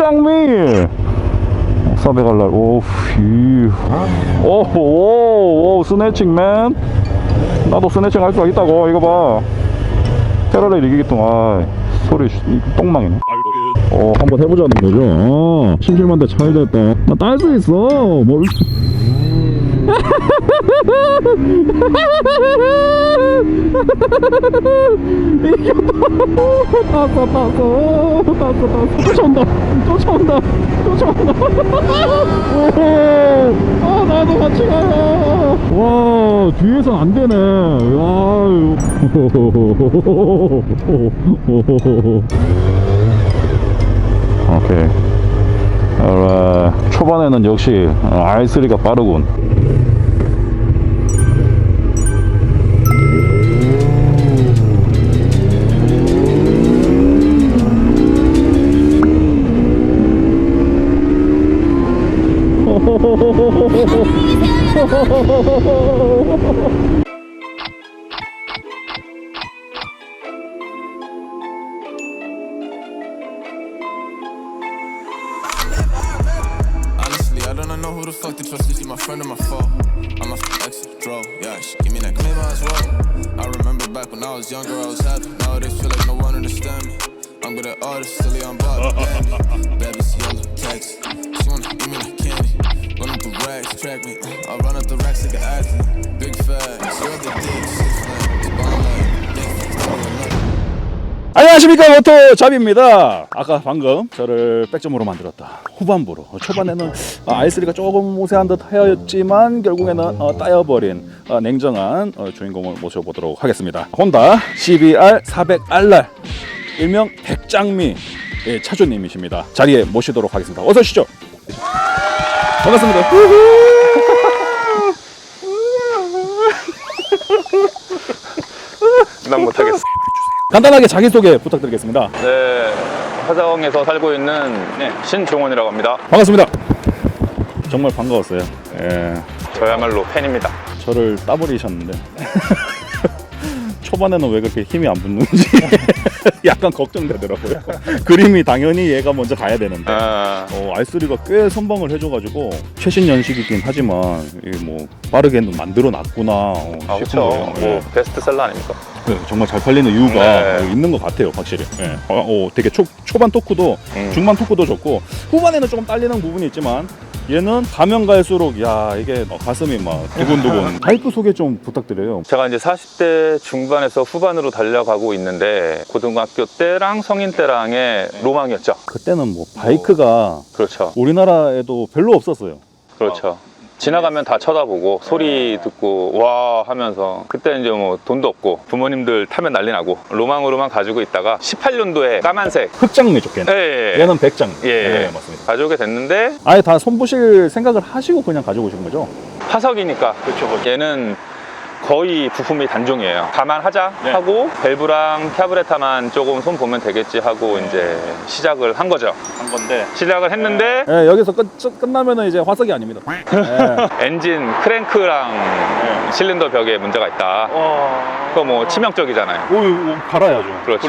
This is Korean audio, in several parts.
백장미 400알랄. 오오 스네칭맨. 나도 스네칭 할 줄 있다고. 이거 봐. 테러레일 이기겠던. 아 소리 똥망이네. 한번 해보자는 거죠. 심심한데 잘 됐다. 나 딸 수 있어. 뭘. 쫓아온다. 나도 같이 가요. 와, 뒤에선 안 되네. 오케이. 초반에는 역시 R3가 빠르군. I don't know who the fuck to trust. Is she my friend or my foe? I'm my ex drove. Yeah, she give me that claim as well. I remember back when I was younger, I was happy. Nowadays feel like no one understand me. I'm good at artists, silly on body. Bad bitch, yellow text. She wanna give me that candy. Run up the racks, track me. I'll run up the racks like an athlete. Big fat, she up the dick, 6 lanes, bomb lane, big fat, 안녕하십니까, 모토 잡입니다. 아까 방금 저를 백점으로 만들었다. 후반부로 초반에는 R3가 조금 우세한 듯 하였지만 결국에는 따여버린 냉정한 주인공을 모셔보도록 하겠습니다. 혼다 CBR 400RR 일명 백장미 차주님이십니다. 자리에 모시도록 하겠습니다. 어서 오시죠. 반갑습니다. 난 못하겠어. 간단하게 자기소개 부탁드리겠습니다. 네, 화성에서 살고 있는 신종원이라고 합니다. 반갑습니다. 정말 반가웠어요. 예. 저야말로 팬입니다. 저를 따버리셨는데 초반에는 왜 그렇게 힘이 안 붙는지 약간 걱정되더라고요. 그림이 당연히 얘가 먼저 가야 되는데 R3가 꽤 선방을 해줘가지고 최신 연식이긴 하지만 이게 뭐 빠르게 만들어 놨구나 그렇죠. 예. 베스트셀러 아닙니까? 네, 정말 잘 팔리는 이유가 있는 것 같아요, 확실히. 예. 되게 초반 토크도 중반 토크도 좋고 후반에는 조금 딸리는 부분이 있지만 얘는 가면 갈수록 야 이게 가슴이 막 두근두근. 바이크 소개 좀 부탁드려요. 제가 이제 40대 중반에서 후반으로 달려가고 있는데 고등학교 때랑 성인 때랑의 로망이었죠. 그때는 뭐 바이크가 그렇죠. 우리나라에도 별로 없었어요. 그렇죠. 지나가면 다 쳐다보고 소리 듣고 와 하면서 그때 이제 뭐 돈도 없고 부모님들 타면 난리 나고 로망으로만 가지고 있다가 18년도에 까만색 흑장미죠, 걔는. 예, 얘는 백장미. 예, 맞습니다. 가져오게 됐는데 아예 다 손보실 생각을 하시고 그냥 가져오신 거죠? 화석이니까 그렇죠. 얘는 거의 부품이 단종이에요. 감안하자 하고 밸브랑 캐브레타만 조금 손 보면 되겠지 하고 이제 시작을 한 거죠. 한 건데 시작을 했는데 여기서 끝나면은 이제 화석이 아닙니다. 엔진 크랭크랑 실린더 벽에 문제가 있다. 그거 뭐 치명적이잖아요. 오, 갈아야죠. 그렇죠.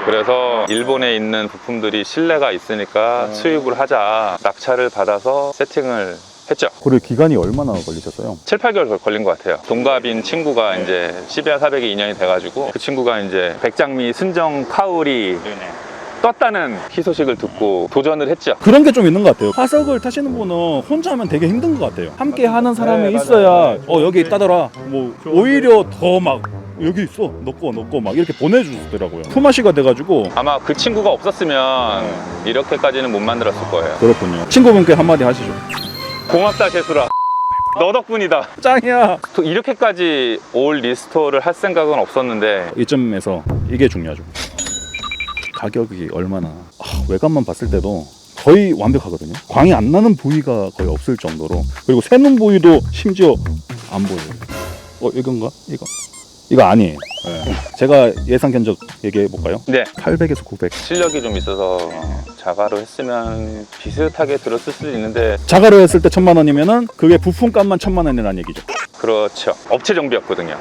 그래서 일본에 있는 부품들이 신뢰가 있으니까 수입을 하자. 낙찰을 받아서 세팅을 했죠. 그래 기간이 얼마나 걸리셨어요? 7, 8개월 걸린 것 같아요. 동갑인 친구가 이제 CBR 400이 인연이 돼가지고 그 친구가 이제 백장미 순정 카울이 떴다는 희소식을 듣고 도전을 했죠. 그런 게 좀 있는 것 같아요. 화석을 타시는 분은 혼자 하면 되게 힘든 것 같아요. 함께 하는 사람이 있어야 여기 있다더라. 뭐 오히려 더 막 여기 있어 넣고 막 이렇게 보내주더라고요. 품앗이가 돼가지고 아마 그 친구가 없었으면 이렇게까지는 못 만들었을 거예요. 그렇군요. 친구분께 한마디 하시죠. 고맙다 재수라. 너 덕분이다. 짱이야. 이렇게까지 올 리스토어를 할 생각은 없었는데 이점에서 이게 중요하죠. 가격이 얼마나 외관만 봤을 때도 거의 완벽하거든요. 광이 안 나는 부위가 거의 없을 정도로. 그리고 새는 부위도 심지어 안 보여요. 이건가? 이거 아니에요. 제가 예상 견적 얘기해 볼까요? 네, 800에서 900. 실력이 좀 있어서 자가로 했으면 비슷하게 들었을 수도 있는데 자가로 했을 때 1000만 원이면은 그게 부품값만 1000만 원이라는 얘기죠. 그렇죠. 업체 정비였거든요.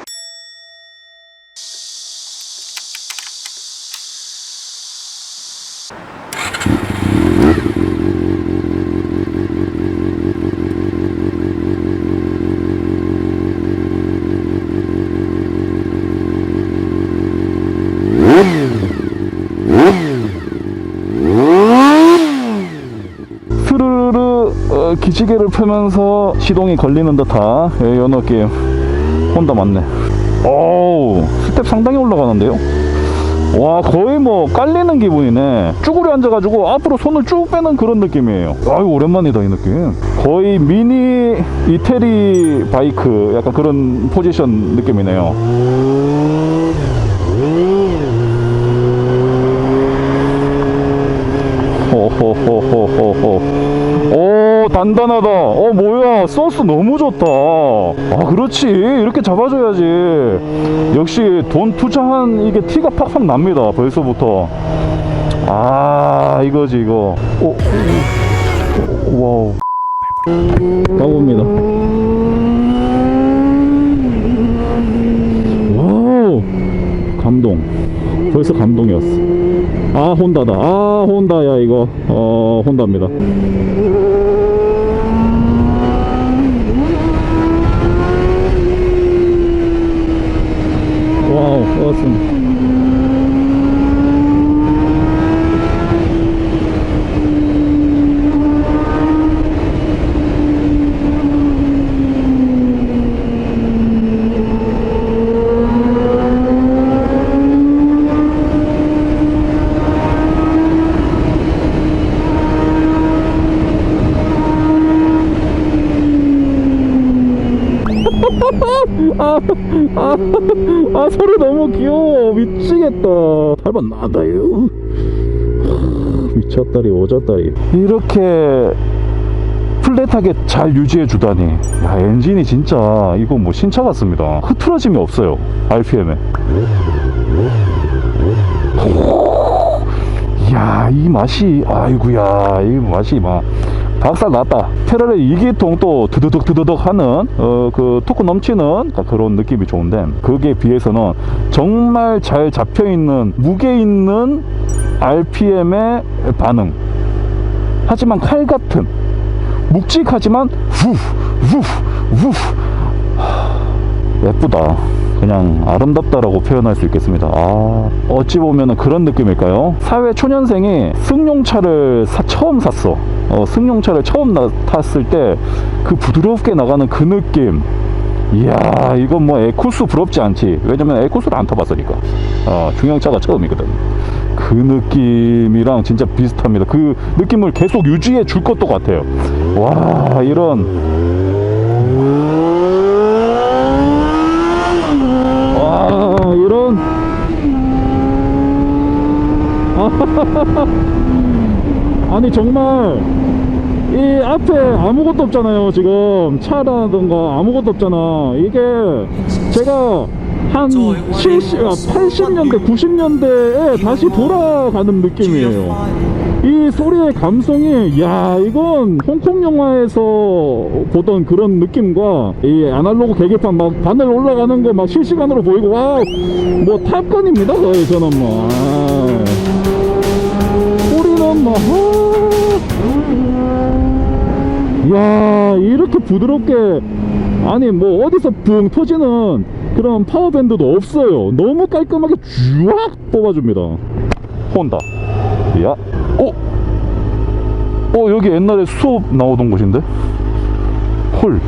스르르 기지개를 펴면서 시동이 걸리는 듯한 이 느낌. 혼다 맞네. 오우, 스텝 상당히 올라가는데요. 와, 거의 뭐 깔리는 기분이네. 쭈그려 앉아가지고 앞으로 손을 쭉 빼는 그런 느낌이에요. 아유, 오랜만이다 이 느낌. 거의 미니 이태리 바이크 약간 그런 포지션 느낌이네요. 호호호호호호. 오, 단단하다. 뭐야, 소스 너무 좋다. 아, 그렇지, 이렇게 잡아줘야지. 역시 돈 투자한 이게 티가 팍팍 납니다, 벌써부터. 아, 이거지 이거. 와우. 가봅니다. 와우, 감동. 벌써 감동이었어. 아, 혼다다. 아, 혼다야 이거. 혼다입니다. 와우, 좋았습니다. 소리 너무 귀여워. 미치겠다. 8번 나다요. 미쳤다리 오졌다리. 이렇게 플랫하게 잘 유지해 주다니. 야, 엔진이 진짜 이거 뭐 신차 같습니다. 흐트러짐이 없어요, RPM에. 이야, 이 맛이, 아이구야, 이 맛이 막 박살 났다. 페라리 2기통 또 드드덕 하는 그 토크 넘치는 그런 느낌이 좋은데, 거기에 비해서는 정말 잘 잡혀있는 무게 있는 RPM의 반응. 하지만 칼 같은, 묵직하지만 후 예쁘다. 그냥 아름답다라고 표현할 수 있겠습니다. 아, 어찌 보면 그런 느낌일까요? 사회 초년생이 승용차를 처음 샀어. 승용차를 처음 탔을 때 그 부드럽게 나가는 그 느낌. 이야, 이건 뭐 에쿠스 부럽지 않지. 왜냐면 에쿠스를 안 타봤으니까. 중형차가 처음이거든. 그 느낌이랑 진짜 비슷합니다. 그 느낌을 계속 유지해 줄 것도 같아요. 와, 이런. 이런. 아니, 정말 이 앞에 아무것도 없잖아요. 지금 차라든가 아무것도 없잖아. 이게 제가 한 80년대 90년대에 다시 돌아가는 느낌이에요. 이 소리의 감성이, 야, 이건 홍콩 영화에서 보던 그런 느낌과 이 아날로그 계기판 막 바늘 올라가는 거 막 실시간으로 보이고, 와, 뭐 탑건입니다 거의. 저는 뭐 소리는 뭐 야, 이렇게 부드럽게, 아니 뭐 어디서 붕 터지는 그런 파워밴드도 없어요. 너무 깔끔하게 쫙 뽑아줍니다. 혼다. 야, 여기 옛날에 수업 나오던 곳인데? 헐,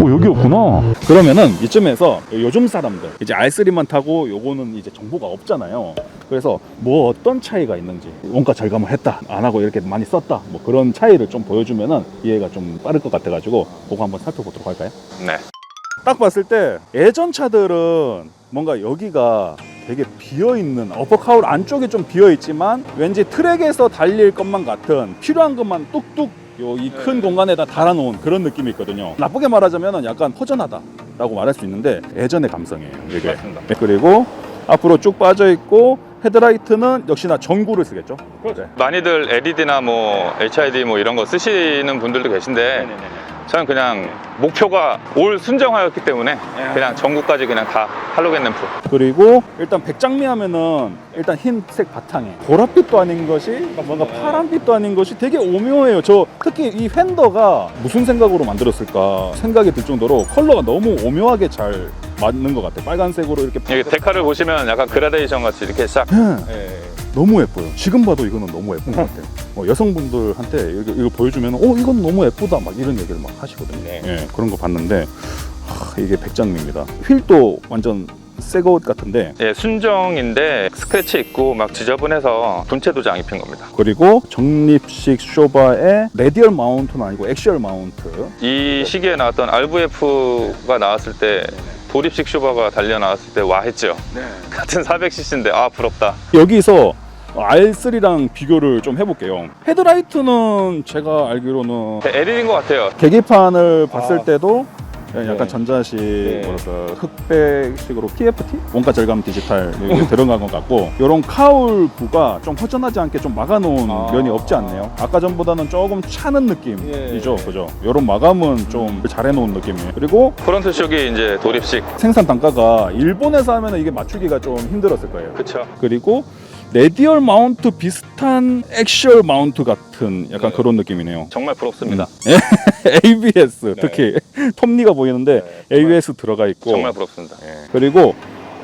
여기였구나. 그러면은 이쯤에서 요즘 사람들 이제 R3만 타고 요거는 이제 정보가 없잖아요. 그래서 뭐 어떤 차이가 있는지, 원가 절감을 했다, 안 하고 이렇게 많이 썼다, 뭐 그런 차이를 좀 보여주면은 이해가 좀 빠를 것 같아가지고 그거 한번 살펴보도록 할까요? 네. 딱 봤을 때 예전 차들은 뭔가 여기가 되게 비어있는, 어퍼카울 안쪽이 좀 비어있지만 왠지 트랙에서 달릴 것만 같은, 필요한 것만 뚝뚝 이 큰 공간에다 달아놓은 그런 느낌이 있거든요. 나쁘게 말하자면 약간 허전하다라고 말할 수 있는데 예전의 감성이에요, 이게. 맞습니다. 그리고 앞으로 쭉 빠져있고 헤드라이트는 역시나 전구를 쓰겠죠. 그렇죠. 많이들 LED나 뭐 HID 뭐 이런 거 쓰시는 분들도 계신데, 저는 그냥 목표가 올 순정화였기 때문에 그냥 전구까지 그냥 다 할로겐 램프. 그리고 일단 백장미 하면은 일단 흰색 바탕에 보랏빛도 아닌 것이 뭔가 파란빛도 아닌 것이 되게 오묘해요. 저 특히 이 휀더가 무슨 생각으로 만들었을까 생각이 들 정도로 컬러가 너무 오묘하게 잘 맞는 것 같아요. 빨간색으로 이렇게 여기 데칼을 보시면 약간 그라데이션 같이 이렇게 싹. 너무 예뻐요. 지금 봐도 이거는 너무 예쁜 것 같아요. 여성분들한테 이거 보여주면 이건 너무 예쁘다 막 이런 얘기를 막 하시거든요. 예, 그런 거 봤는데 이게 백장미입니다. 휠도 완전 새 것 같은데 예, 순정인데 스크래치 있고 막 지저분해서 분체 도장 입힌 겁니다. 그리고 적립식 쇼바의 레디얼 마운트는 아니고 액시얼 마운트. 이 시기에 나왔던 RVF가 나왔을 때 도립식 쇼바가 달려 나왔을 때 와 했죠. 같은 400cc인데 부럽다. 여기서 R3랑 비교를 좀 해볼게요. 헤드라이트는 제가 알기로는 LED인 것 같아요. 계기판을 봤을 때도 약간 네. 전자식 네. 뭐랄까 흑백식으로 TFT? 원가 절감 디지털 이렇게 들어간 것 같고 이런 카울부가 좀 허전하지 않게 좀 막아놓은 면이 없지 않네요. 아까 전보다는 조금 차는 느낌이죠, 그죠? 이런 마감은 좀 잘해놓은 느낌이에요. 그리고 프론트 쇼기 이제 도립식. 생산 단가가 일본에서 하면 이게 맞추기가 좀 힘들었을 거예요. 그쵸. 그리고 레디얼 마운트 비슷한 액시얼 마운트 같은 약간 네. 그런 느낌이네요. 정말 부럽습니다. ABS 네. 특히 톱니가 보이는데 ABS 들어가 있고 정말 부럽습니다. 그리고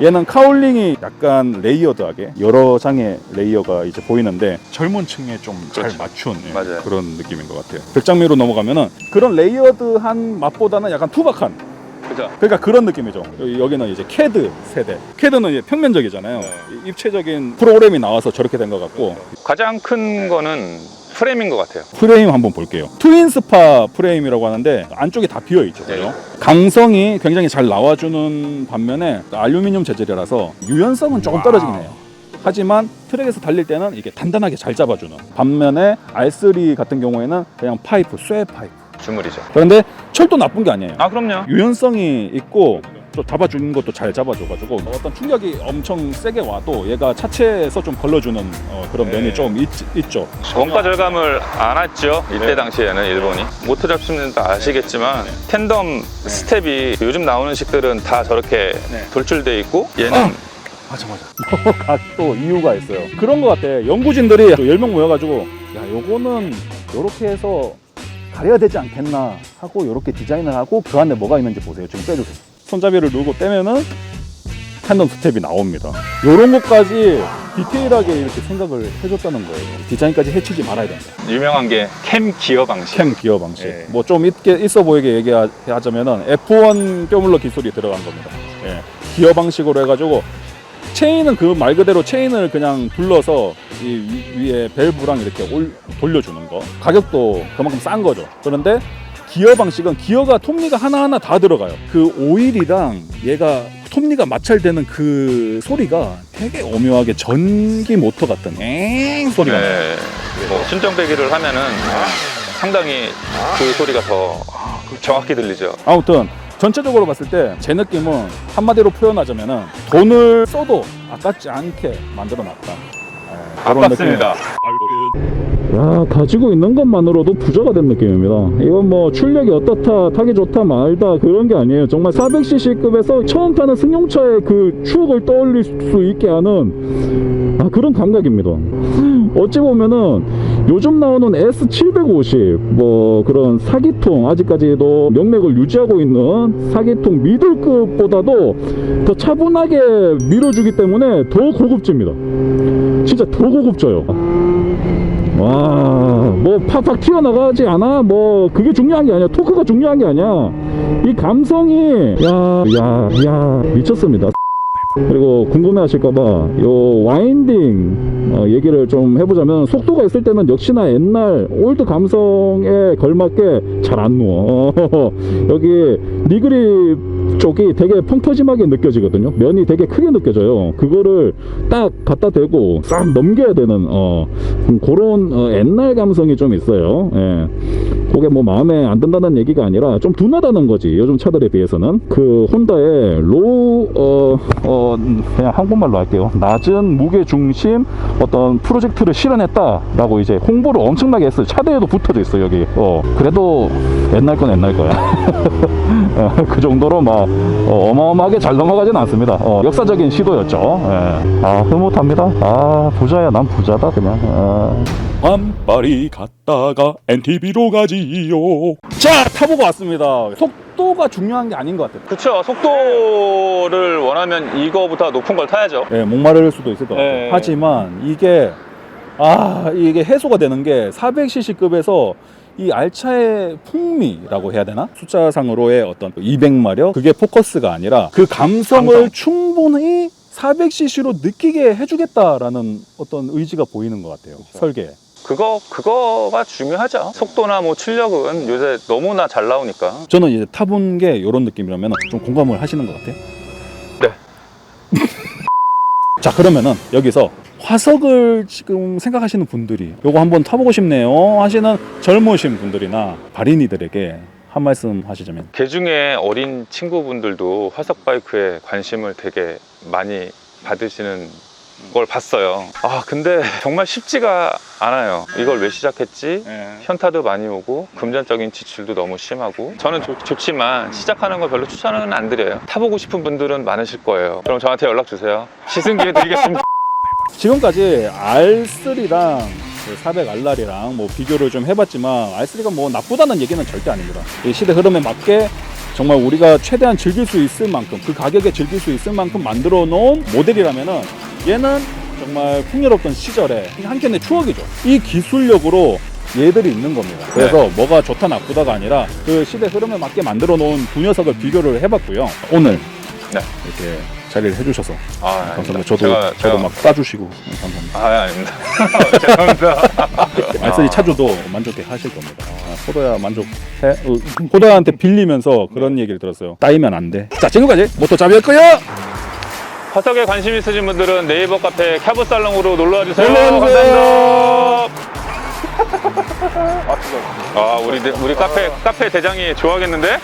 얘는 카울링이 약간 레이어드하게 여러 장의 레이어가 이제 보이는데 젊은 층에 좀 잘 그렇죠. 맞춘 맞아요. 그런 느낌인 것 같아요. 백장미로 넘어가면은 그런 레이어드한 맛보다는 약간 투박한 그죠. 그러니까 그런 느낌이죠. 여기는 이제 캐드 세대. 캐드는 이제 평면적이잖아요. 입체적인 프로그램이 나와서 저렇게 된 것 같고 가장 큰 거는 프레임인 것 같아요. 프레임 한번 볼게요. 트윈스파 프레임이라고 하는데 안쪽이 다 비어 있죠. 그죠? 강성이 굉장히 잘 나와주는 반면에 알루미늄 재질이라서 유연성은 조금 떨어지긴 해요. 하지만 트랙에서 달릴 때는 이게 단단하게 잘 잡아주는 반면에 R3 같은 경우에는 그냥 파이프, 쇠 파이프. 주물이죠. 그런데 철도 나쁜 게 아니에요. 그럼요. 유연성이 있고 또 잡아주는 것도 잘 잡아줘가지고 어떤 충격이 엄청 세게 와도 얘가 차체에서 좀 걸러주는 그런 면이 좀 있죠. 원가 절감을 안 했죠. 이때 당시에는 일본이. 모터 잡시는 다 아시겠지만 텐덤 스텝이 요즘 나오는 식들은 다 저렇게 돌출돼 있고 얘는 맞아. 각도 이유가 있어요. 그런 것 같아. 연구진들이 10명 모여가지고 요거는 요렇게 해서 가려야 되지 않겠나 하고 요렇게 디자인을 하고 그 안에 뭐가 있는지 보세요. 지금 빼주세요. 손잡이를 누르고 떼면은 텐덤 스텝이 나옵니다. 요런 것까지 디테일하게 이렇게 생각을 해줬다는 거예요. 디자인까지 해치지 말아야 된다. 유명한 게 캠 기어 방식. 캠 기어 방식. 예. 뭐 좀 있어 보이게 얘기하자면은 F1 뼈물러 기술이 들어간 겁니다. 예. 기어 방식으로 해가지고 체인은 그 말 그대로 체인을 그냥 둘러서 이 위에 밸브랑 이렇게 돌려주는 거. 가격도 그만큼 싼 거죠. 그런데 기어 방식은 기어가 톱니가 하나하나 다 들어가요. 그 오일이랑 얘가 톱니가 마찰되는 그 소리가 되게 오묘하게 전기 모터 같은 엥 소리가 나요. 뭐 순정배기를 하면은 상당히 그 소리가 더 정확히 들리죠. 아무튼 전체적으로 봤을 때 제 느낌은 한마디로 표현하자면은 돈을 써도 아깝지 않게 만들어놨다. 아깝습니다. 야, 가지고 있는 것만으로도 부자가 된 느낌입니다. 이건 뭐 출력이 어떻다, 타기 좋다, 말다 그런 게 아니에요. 정말 400cc급에서 처음 타는 승용차의 그 추억을 떠올릴 수 있게 하는 그런 감각입니다. 어찌 보면은 요즘 나오는 S750 뭐 그런 사기통 아직까지도 명맥을 유지하고 있는 사기통 미들급보다도 더 차분하게 밀어주기 때문에 더 고급집니다. 진짜 더 고급져요. 와, 뭐 팍팍 튀어나가지 않아? 뭐 그게 중요한 게 아니야. 토크가 중요한 게 아니야. 이 감성이 야 미쳤습니다. 그리고 궁금해하실까봐 요 와인딩 얘기를 좀 해보자면 속도가 있을 때는 역시나 옛날 올드 감성에 걸맞게 잘 안 누워. 여기 니그립 쪽이 되게 펑퍼짐하게 느껴지거든요. 면이 되게 크게 느껴져요. 그거를 딱 갖다 대고 싹 넘겨야 되는 그런 옛날 감성이 좀 있어요. 예. 그게 뭐 마음에 안 든다는 얘기가 아니라 좀 둔하다는 거지. 요즘 차들에 비해서는. 그 혼다의 로우 그냥 한국말로 할게요. 낮은 무게 중심 어떤 프로젝트를 실현했다라고 이제 홍보를 엄청나게 했어요. 차대에도 붙어져 있어 여기. 그래도 옛날 건 옛날 거야. 그 정도로 막 어마어마하게 잘 넘어가진 않습니다. 역사적인 시도였죠. 예. 흐뭇합니다. 부자야. 난 부자다 그냥. 완빨이 갔다가 NTV로 가지요. 자, 타보고 왔습니다. 속도가 중요한 게 아닌 것 같아요. 그쵸. 속도를 원하면 이거보다 높은 걸 타야죠. 예, 목마를 수도 있을 것 같아요. 네. 하지만 이게 이게 해소가 되는 게 400cc급에서 이 알차의 풍미라고 해야 되나? 숫자상으로의 어떤 200마력 그게 포커스가 아니라 그 감성을 감성. 충분히 400cc로 느끼게 해주겠다라는 어떤 의지가 보이는 것 같아요. 설계에. 그거가 중요하죠. 속도나 뭐 출력은 요새 너무나 잘 나오니까. 저는 이제 타본 게 이런 느낌이라면 좀 공감을 하시는 것 같아요. 네. 자, 그러면은 여기서 화석을 지금 생각하시는 분들이 요거 한번 타보고 싶네요 하시는 젊으신 분들이나 발인이들에게 한 말씀 하시자면. 개 중에 어린 친구분들도 화석 바이크에 관심을 되게 많이 받으시는 걸 봤어요. 근데 정말 쉽지가 않아요. 이걸 왜 시작했지? 현타도 많이 오고 금전적인 지출도 너무 심하고. 저는 좋지만 시작하는 거 별로 추천은 안 드려요. 타보고 싶은 분들은 많으실 거예요. 그럼 저한테 연락 주세요. 시승기회 드리겠습니다. 지금까지 R3랑 400RR이랑 뭐 비교를 좀 해봤지만 R3가 뭐 나쁘다는 얘기는 절대 아닙니다. 이 시대 흐름에 맞게 정말 우리가 최대한 즐길 수 있을 만큼, 그 가격에 즐길 수 있을 만큼 만들어 놓은 모델이라면은 얘는 정말 풍요롭던 시절에 한 켠의 추억이죠. 이 기술력으로 얘들이 있는 겁니다. 그래서 뭐가 좋다 나쁘다가 아니라 그 시대 흐름에 맞게 만들어 놓은 두 녀석을 비교를 해봤고요. 오늘 네. 이렇게 자리를 해주셔서 감사합니다. 아닙니다. 저도 막 싸주시고 감사합니다. 아닙니다. 죄송합니다. R3 차주도 만족해 하실 겁니다. 포도야 만족해? 포도야한테 빌리면서 그런 얘기를 들었어요. 따이면 안 돼. 자, 지금까지 모토잡이였고요. 화석에 관심 있으신 분들은 네이버 카페 캬브살롱으로 놀러와주세요. 놀러와주세요. 감사합니다. 우리 카페 대장이 좋아하겠는데?